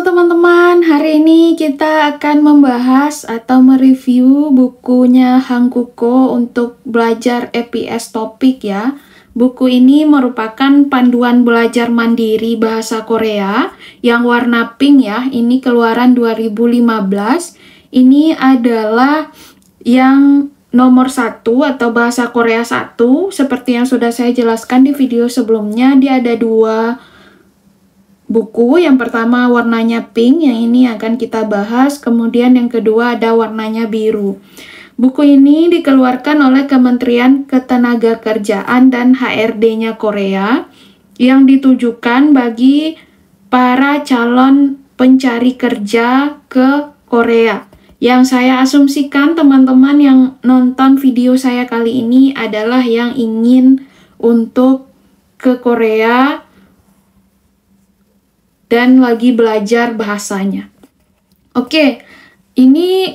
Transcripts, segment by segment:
teman-teman, hari ini kita akan membahas atau mereview bukunya Hang Kuko untuk belajar EPS topik ya. Buku ini merupakan panduan belajar mandiri bahasa Korea yang warna pink ya. Ini keluaran 2015. Ini adalah yang nomor 1 atau bahasa Korea 1. Seperti yang sudah saya jelaskan di video sebelumnya, dia ada 2 buku. Yang pertama warnanya pink, yang ini akan kita bahas. Kemudian yang kedua ada warnanya biru. Buku ini dikeluarkan oleh Kementerian Ketenagakerjaan dan HRD-nya Korea yang ditujukan bagi para calon pencari kerja ke Korea. Yang saya asumsikan teman-teman yang nonton video saya kali ini adalah yang ingin untuk ke Korea dan lagi belajar bahasanya. Oke, ini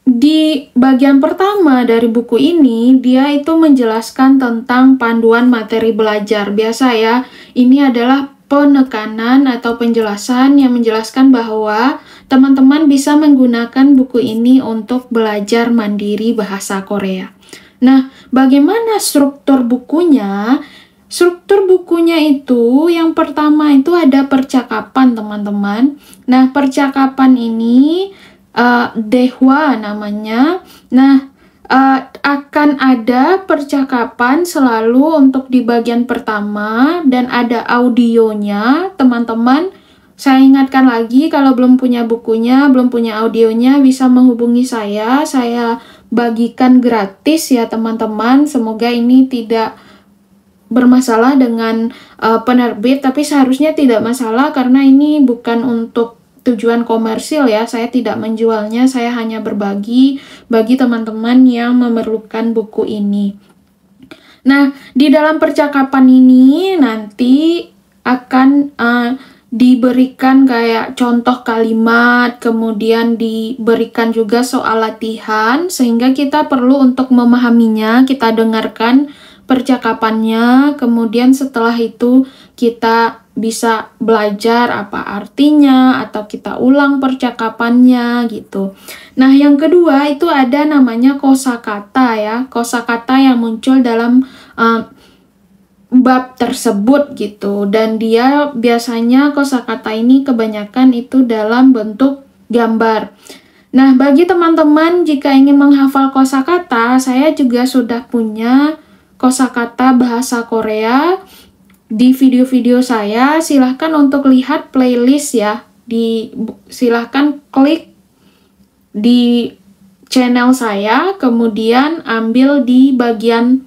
di bagian pertama dari buku ini, dia itu menjelaskan tentang panduan materi belajar. Biasa ya, ini adalah penekanan atau penjelasan yang menjelaskan bahwa teman-teman bisa menggunakan buku ini untuk belajar mandiri bahasa Korea. Nah, bagaimana struktur bukunya? Struktur bukunya itu, yang pertama itu ada percakapan teman-teman. Nah, percakapan ini Dehwa namanya. Nah, akan ada percakapan selalu untuk di bagian pertama dan ada audionya teman-teman. Saya ingatkan lagi, kalau belum punya bukunya, belum punya audionya, bisa menghubungi saya bagikan gratis ya teman-teman. Semoga ini tidak bermasalah dengan penerbit, tapi seharusnya tidak masalah karena ini bukan untuk tujuan komersil ya. Saya tidak menjualnya, saya hanya berbagi bagi teman-teman yang memerlukan buku ini. Nah, di dalam percakapan ini nanti akan diberikan kayak contoh kalimat, kemudian diberikan juga soal latihan, sehingga kita perlu untuk memahaminya, kita dengarkan percakapannya, kemudian setelah itu kita bisa belajar apa artinya atau kita ulang percakapannya gitu. Nah, yang kedua itu ada namanya kosakata ya, kosakata yang muncul dalam bab tersebut gitu, dan dia biasanya kosakata ini kebanyakan itu dalam bentuk gambar. Nah, bagi teman-teman jika ingin menghafal kosakata, saya juga sudah punya kosakata bahasa Korea di video-video saya. Silahkan untuk lihat playlist ya. Silahkan klik di channel saya, kemudian ambil di bagian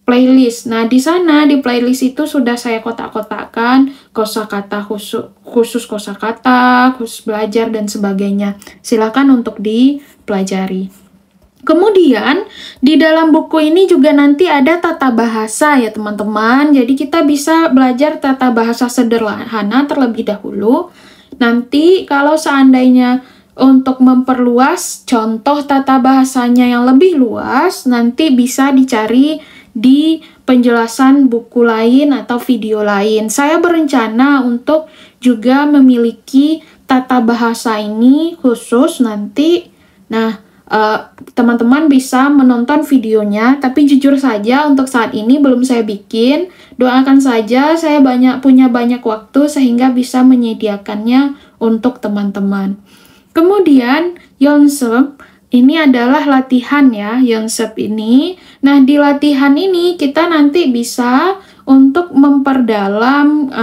playlist. Nah, di sana di playlist itu sudah saya kotak-kotakkan kosakata khusus kosakata, khusus belajar dan sebagainya. Silahkan untuk dipelajari. Kemudian, di dalam buku ini juga nanti ada tata bahasa ya teman-teman. Jadi kita bisa belajar tata bahasa sederhana terlebih dahulu. Nanti kalau seandainya untuk memperluas contoh tata bahasanya yang lebih luas, nanti bisa dicari di penjelasan buku lain atau video lain. Saya berencana untuk juga memiliki tata bahasa ini khusus nanti. Nah, teman-teman bisa menonton videonya, tapi jujur saja untuk saat ini belum saya bikin. Doakan saja saya punya banyak waktu sehingga bisa menyediakannya untuk teman-teman. Kemudian Yonsep ini adalah latihan ya, Yonsep ini. Nah, di latihan ini kita nanti bisa untuk memperdalam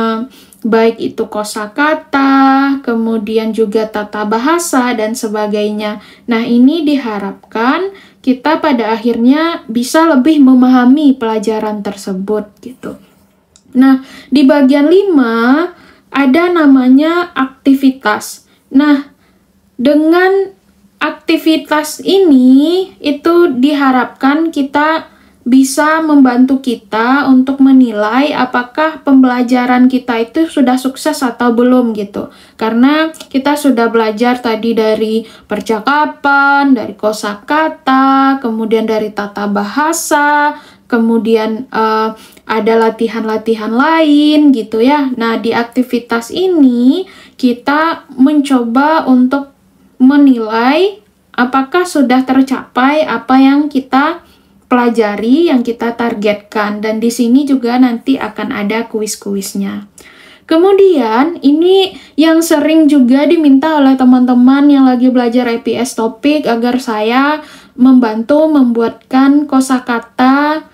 baik itu kosakata, kemudian juga tata bahasa, dan sebagainya. Nah, ini diharapkan kita pada akhirnya bisa lebih memahami pelajaran tersebut, gitu. Nah, di bagian 5, ada namanya aktivitas. Nah, dengan aktivitas ini, itu diharapkan kita bisa membantu kita untuk menilai apakah pembelajaran kita itu sudah sukses atau belum gitu. Karena kita sudah belajar tadi dari percakapan, dari kosakata, kemudian dari tata bahasa, kemudian ada latihan-latihan lain gitu ya. Nah, di aktivitas ini kita mencoba untuk menilai apakah sudah tercapai apa yang kita pelajari, yang kita targetkan. Dan di sini juga nanti akan ada kuis-kuisnya. Kemudian, ini yang sering juga diminta oleh teman-teman yang lagi belajar EPS topik agar saya membantu membuatkan kosakata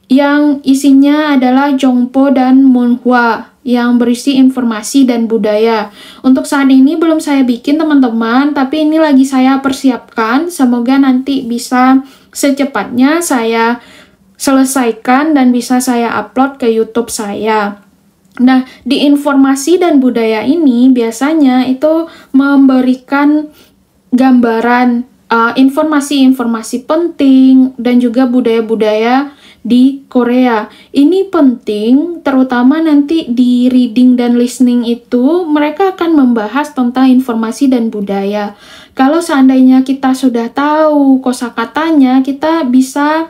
yang isinya adalah Jongpo dan Munhwa yang berisi informasi dan budaya. Untuk saat ini belum saya bikin teman-teman, tapi ini lagi saya persiapkan. Semoga nanti bisa secepatnya saya selesaikan dan bisa saya upload ke YouTube saya. Nah, di informasi dan budaya ini biasanya itu memberikan gambaran informasi-informasi penting dan juga budaya-budaya di Korea. Ini penting, terutama nanti di reading dan listening itu mereka akan membahas tentang informasi dan budaya. Kalau seandainya kita sudah tahu kosakatanya, kita bisa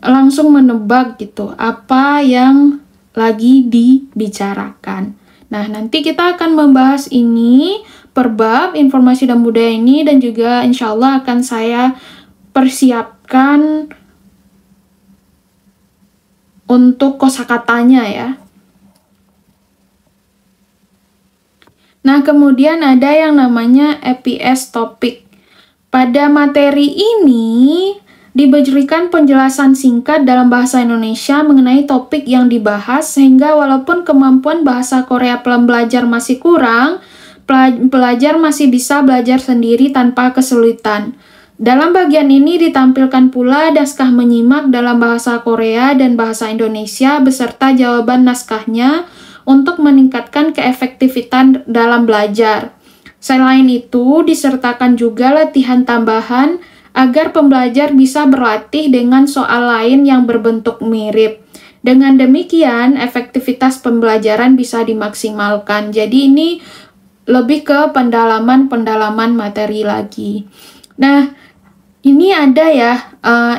langsung menebak gitu apa yang lagi dibicarakan. Nah, nanti kita akan membahas ini per bab informasi dan budaya ini, dan juga insya Allah akan saya persiapkan untuk kosakatanya ya. Nah, kemudian ada yang namanya EPS topik. Pada materi ini diberikan penjelasan singkat dalam bahasa Indonesia mengenai topik yang dibahas, sehingga walaupun kemampuan bahasa Korea pembelajar masih kurang, pelajar masih bisa belajar sendiri tanpa kesulitan. Dalam bagian ini ditampilkan pula naskah menyimak dalam bahasa Korea dan bahasa Indonesia beserta jawaban naskahnya untuk meningkatkan keefektifan dalam belajar. Selain itu, disertakan juga latihan tambahan agar pembelajar bisa berlatih dengan soal lain yang berbentuk mirip. Dengan demikian, efektivitas pembelajaran bisa dimaksimalkan. Jadi ini lebih ke pendalaman materi lagi. Nah, ini ada ya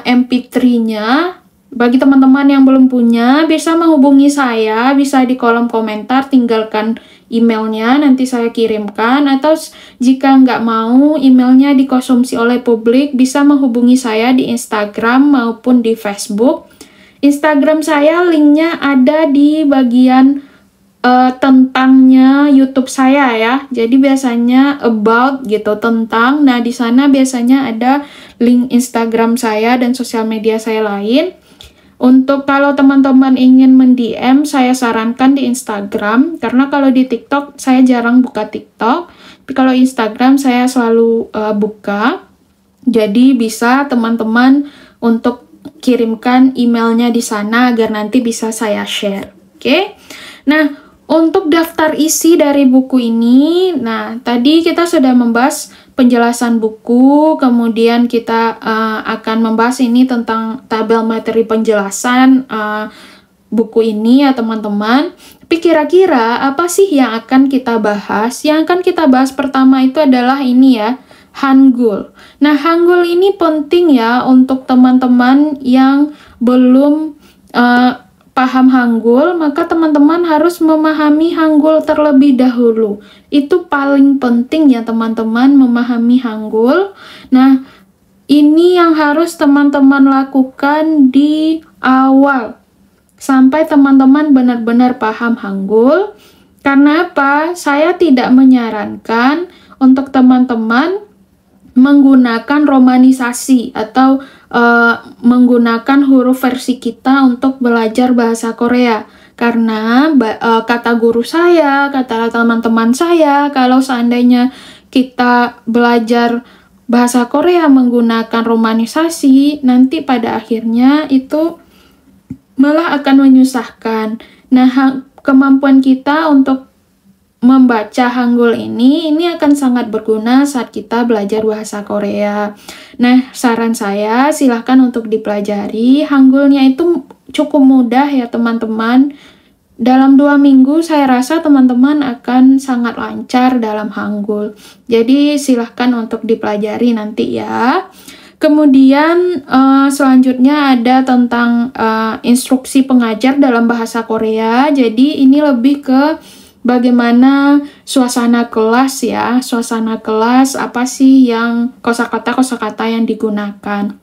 MP3-nya. Bagi teman-teman yang belum punya, bisa menghubungi saya, bisa di kolom komentar, tinggalkan emailnya, nanti saya kirimkan. Atau jika nggak mau emailnya dikonsumsi oleh publik, bisa menghubungi saya di Instagram maupun di Facebook. Instagram saya linknya ada di bagian tentangnya YouTube saya ya. Jadi biasanya about gitu, tentang. Nah, di sana biasanya ada link Instagram saya dan sosial media saya lain. Untuk kalau teman-teman ingin mend-DM, saya sarankan di Instagram, karena kalau di TikTok saya jarang buka TikTok. Tapi kalau Instagram saya selalu buka. Jadi bisa teman-teman untuk kirimkan emailnya di sana agar nanti bisa saya share. Oke? Nah, untuk daftar isi dari buku ini, nah tadi kita sudah membahas penjelasan buku, kemudian kita akan membahas ini tentang tabel materi penjelasan buku ini ya teman-teman. Tapi kira-kira apa sih yang akan kita bahas? Yang akan kita bahas pertama itu adalah ini ya, Hangul. Nah, Hangul ini penting ya untuk teman-teman yang belum paham Hangul, maka teman-teman harus memahami Hangul terlebih dahulu. Itu paling penting ya teman-teman, memahami Hangul. Nah, ini yang harus teman-teman lakukan di awal, sampai teman-teman benar-benar paham Hangul. Karena apa? Saya tidak menyarankan untuk teman-teman menggunakan romanisasi atau menggunakan huruf versi kita untuk belajar bahasa Korea. Karena kata guru saya, kata teman-teman saya, kalau seandainya kita belajar bahasa Korea menggunakan romanisasi, nanti pada akhirnya itu malah akan menyusahkan. Nah, kemampuan kita untuk membaca Hangul ini akan sangat berguna saat kita belajar bahasa Korea. Nah, saran saya silahkan untuk dipelajari. Hangulnya itu cukup mudah ya teman-teman. Dalam 2 minggu saya rasa teman-teman akan sangat lancar dalam Hangul. Jadi silahkan untuk dipelajari nanti ya. Kemudian selanjutnya ada tentang instruksi pengajar dalam bahasa Korea. Jadi ini lebih ke bagaimana suasana kelas ya. Suasana kelas apa sih yang kosakata yang digunakan.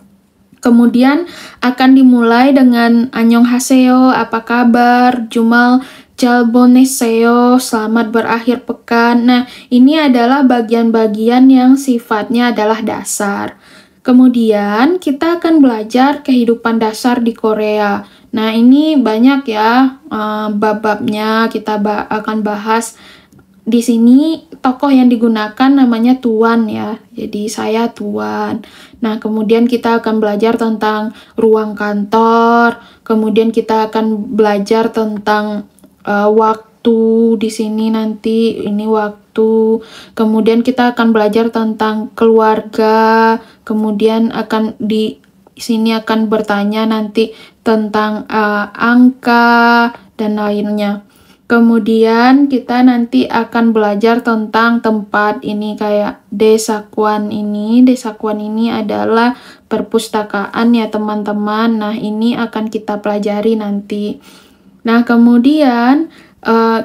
Kemudian akan dimulai dengan Annyeonghaseyo, apa kabar, Jumal Jalboneseo, selamat berakhir pekan. Nah, ini adalah bagian-bagian yang sifatnya adalah dasar. Kemudian kita akan belajar kehidupan dasar di Korea. Nah, ini banyak ya bab-babnya, kita akan bahas. Di sini tokoh yang digunakan namanya Tuan ya, jadi saya Tuan. Nah, kemudian kita akan belajar tentang ruang kantor, kemudian kita akan belajar tentang waktu. Di sini nanti ini waktu, kemudian kita akan belajar tentang keluarga, kemudian di sini akan bertanya nanti tentang angka dan lainnya. Kemudian kita nanti akan belajar tentang tempat ini kayak Desakuan ini. Desakuan ini adalah perpustakaan ya teman-teman. Nah, ini akan kita pelajari nanti. Nah, kemudian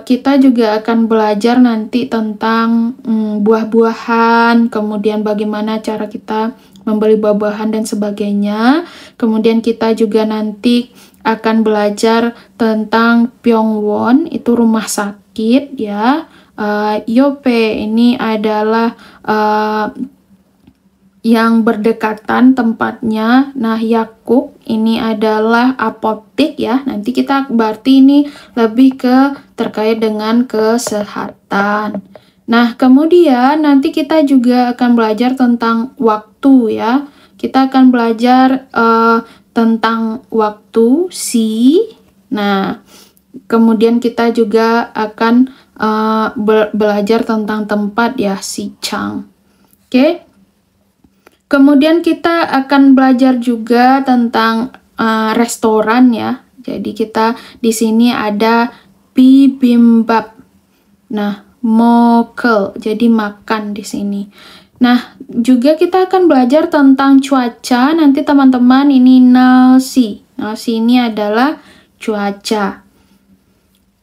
kita juga akan belajar nanti tentang buah-buahan, kemudian bagaimana cara kita membeli buah-buahan dan sebagainya. Kemudian kita juga nanti akan belajar tentang Pyeongwon, itu rumah sakit ya. Yope ini adalah yang berdekatan tempatnya. Nah, Yakuk ini adalah apotik ya. Nanti kita berarti ini lebih ke terkait dengan kesehatan. Nah, kemudian nanti kita juga akan belajar tentang waktu ya. Kita akan belajar tentang waktu si. Nah, kemudian kita juga akan belajar tentang tempat ya, si Chang. Oke. Kemudian kita akan belajar juga tentang restoran ya. Jadi kita di sini ada bibimbap. Nah, mokel. Jadi makan di sini. Nah, juga kita akan belajar tentang cuaca. Nanti teman-teman ini nalsi. Nalsi ini adalah cuaca.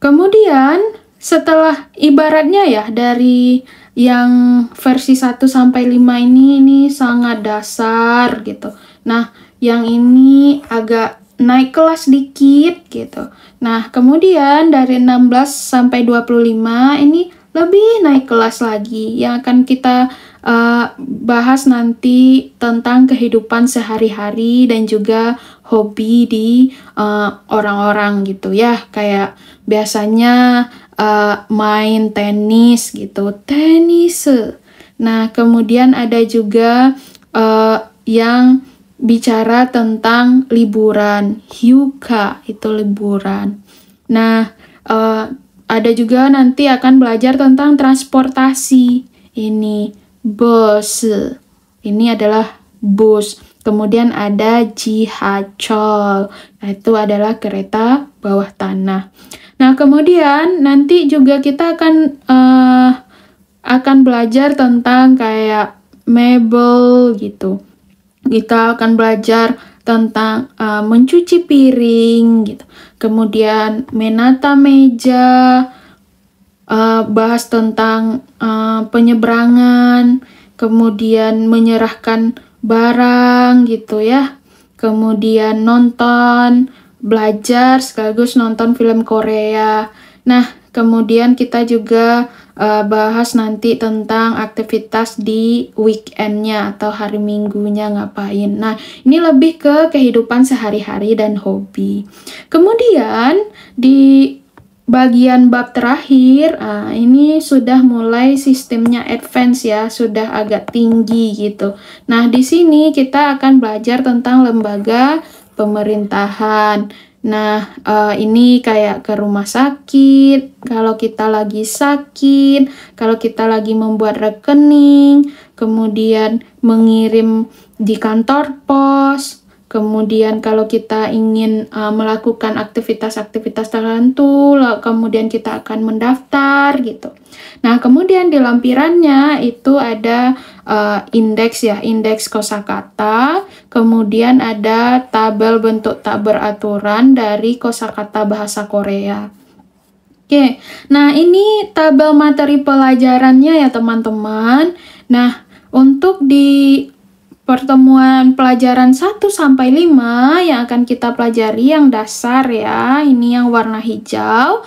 Kemudian setelah ibaratnya ya dari yang versi 1 sampai 5 ini sangat dasar gitu. Nah, yang ini agak naik kelas dikit gitu. Nah, kemudian dari 16 sampai 25 ini lebih naik kelas lagi. Yang akan kita bahas nanti tentang kehidupan sehari-hari dan juga hobi di orang-orang gitu ya. Kayak biasanya main tenis gitu, tenis. Nah, kemudian ada juga yang bicara tentang liburan, hyuga itu liburan. Nah, ada juga nanti akan belajar tentang transportasi. Ini bus. Ini adalah bus. Kemudian ada jihachol. Nah, itu adalah kereta bawah tanah. Nah, kemudian nanti juga kita akan belajar tentang kayak mebel gitu. Kita akan belajar tentang mencuci piring gitu. Kemudian menata meja, bahas tentang penyeberangan, kemudian menyerahkan barang gitu ya. Kemudian nonton, belajar sekaligus nonton film Korea. Nah, kemudian kita juga bahas nanti tentang aktivitas di weekendnya atau hari minggunya ngapain. Nah, ini lebih ke kehidupan sehari-hari dan hobi. Kemudian di bagian bab terakhir, ini sudah mulai sistemnya advance ya, sudah agak tinggi gitu. Nah, di sini kita akan belajar tentang lembaga pemerintahan. Nah, ini kayak ke rumah sakit, kalau kita lagi sakit, kalau kita lagi membuat rekening, kemudian mengirim di kantor pos, Kemudian kalau kita ingin melakukan aktivitas-aktivitas tertentu, kemudian kita akan mendaftar gitu. Nah, kemudian di lampirannya itu ada indeks ya, indeks kosakata, kemudian ada tabel bentuk tak beraturan dari kosakata bahasa Korea. Oke, nah ini tabel materi pelajarannya ya teman-teman. Nah, untuk di pertemuan pelajaran 1 sampai 5 yang akan kita pelajari yang dasar ya, ini yang warna hijau.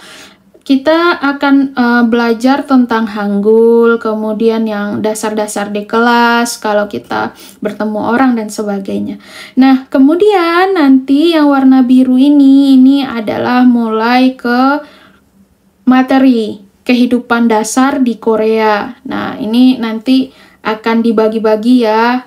Kita akan belajar tentang Hangul, kemudian yang dasar-dasar di kelas, kalau kita bertemu orang dan sebagainya. Nah, kemudian nanti yang warna biru ini adalah mulai ke materi kehidupan dasar di Korea. Nah, ini nanti akan dibagi-bagi ya.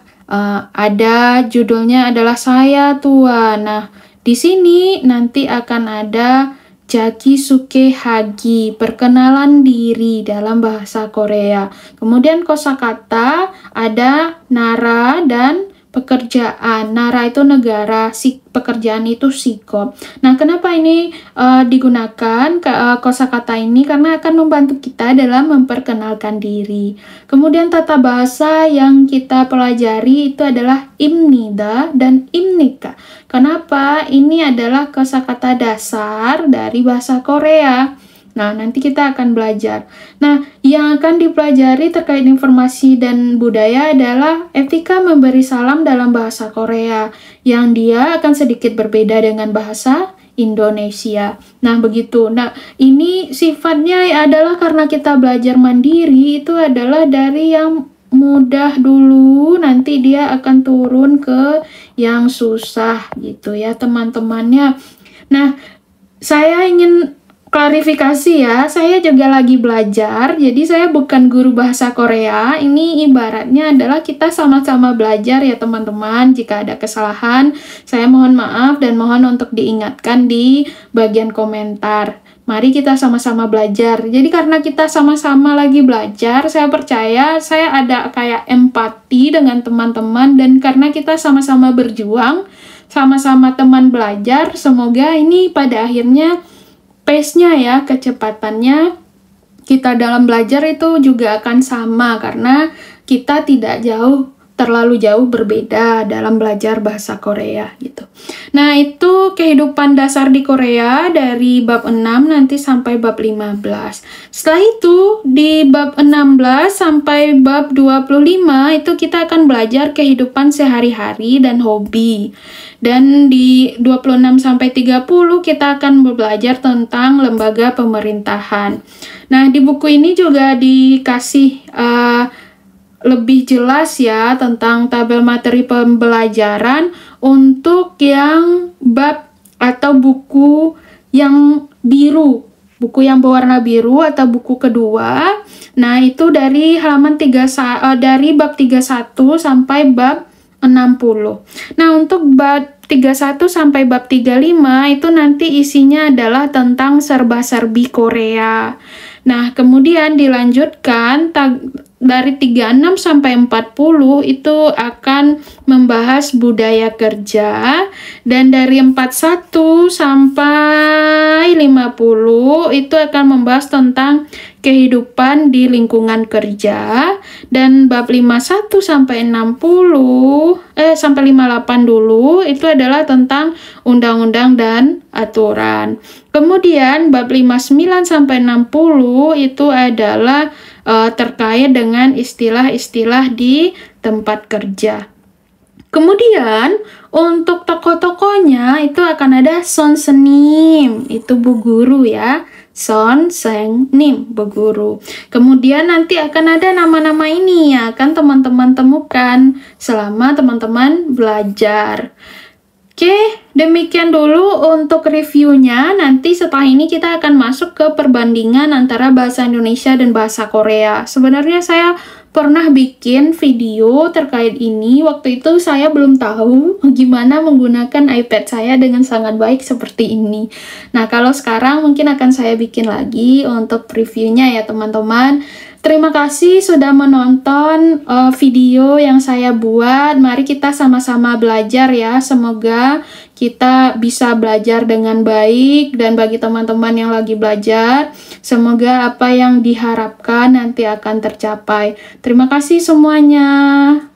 Ada judulnya adalah Saya Tua. Nah, di sini nanti akan ada Jakisuke Hagi, perkenalan diri dalam bahasa Korea. Kemudian kosakata ada nara dan pekerjaan. Nara itu negara, pekerjaan itu sikop. Nah, kenapa ini digunakan kosakata ini? Karena akan membantu kita dalam memperkenalkan diri. Kemudian tata bahasa yang kita pelajari itu adalah imnida dan imnika. Kenapa? Ini adalah kosakata dasar dari bahasa Korea. Nah, nanti kita akan belajar. Nah, yang akan dipelajari terkait informasi dan budaya adalah etika memberi salam dalam bahasa Korea, yang dia akan sedikit berbeda dengan bahasa Indonesia. Nah, begitu. Nah, ini sifatnya adalah karena kita belajar mandiri, itu adalah dari yang mudah dulu, nanti dia akan turun ke yang susah gitu ya teman-temannya. Nah, saya ingin klarifikasi ya, saya juga lagi belajar, jadi saya bukan guru bahasa Korea. Ini ibaratnya adalah kita sama-sama belajar ya teman-teman. Jika ada kesalahan, saya mohon maaf dan mohon untuk diingatkan di bagian komentar. Mari kita sama-sama belajar. Jadi karena kita sama-sama lagi belajar, saya percaya saya ada kayak empati dengan teman-teman, dan karena kita sama-sama berjuang, sama-sama teman belajar, semoga ini pada akhirnya pace-nya ya, kecepatannya kita dalam belajar itu juga akan sama karena kita tidak terlalu jauh berbeda dalam belajar bahasa Korea gitu. Nah, itu kehidupan dasar di Korea dari bab 6 nanti sampai bab 15. Setelah itu di bab 16 sampai bab 25 itu kita akan belajar kehidupan sehari-hari dan hobi. Dan di 26 sampai 30 kita akan belajar tentang lembaga pemerintahan. Nah, di buku ini juga dikasih lebih jelas ya tentang tabel materi pembelajaran untuk yang bab atau buku yang biru, buku yang berwarna biru atau buku kedua. Nah, itu dari halaman dari bab 31 sampai bab 60. Nah, untuk bab 31 sampai bab 35 itu nanti isinya adalah tentang serba-serbi Korea. Nah, kemudian dilanjutkan dari 36 sampai 40 itu akan membahas budaya kerja, dan dari 41 sampai 50 itu akan membahas tentang kehidupan di lingkungan kerja, dan bab 51 sampai 58 dulu itu adalah tentang undang-undang dan aturan. Kemudian bab 59 sampai 60 itu adalah terkait dengan istilah-istilah di tempat kerja. Kemudian untuk tokoh-tokohnya itu akan ada Son Senim, itu bu guru ya. Son Senim, bu guru. Kemudian nanti akan ada nama-nama ini yang akan teman-teman temukan selama teman-teman belajar. Oke, demikian dulu untuk reviewnya. Nanti setelah ini kita akan masuk ke perbandingan antara bahasa Indonesia dan bahasa Korea. Sebenarnya saya pernah bikin video terkait ini. Waktu itu saya belum tahu gimana menggunakan iPad saya dengan sangat baik seperti ini. Nah, kalau sekarang mungkin akan saya bikin lagi untuk previewnya ya teman-teman. Terima kasih sudah menonton video yang saya buat. Mari kita sama-sama belajar ya. Semoga kita bisa belajar dengan baik, dan bagi teman-teman yang lagi belajar, semoga apa yang diharapkan nanti akan tercapai. Terima kasih semuanya.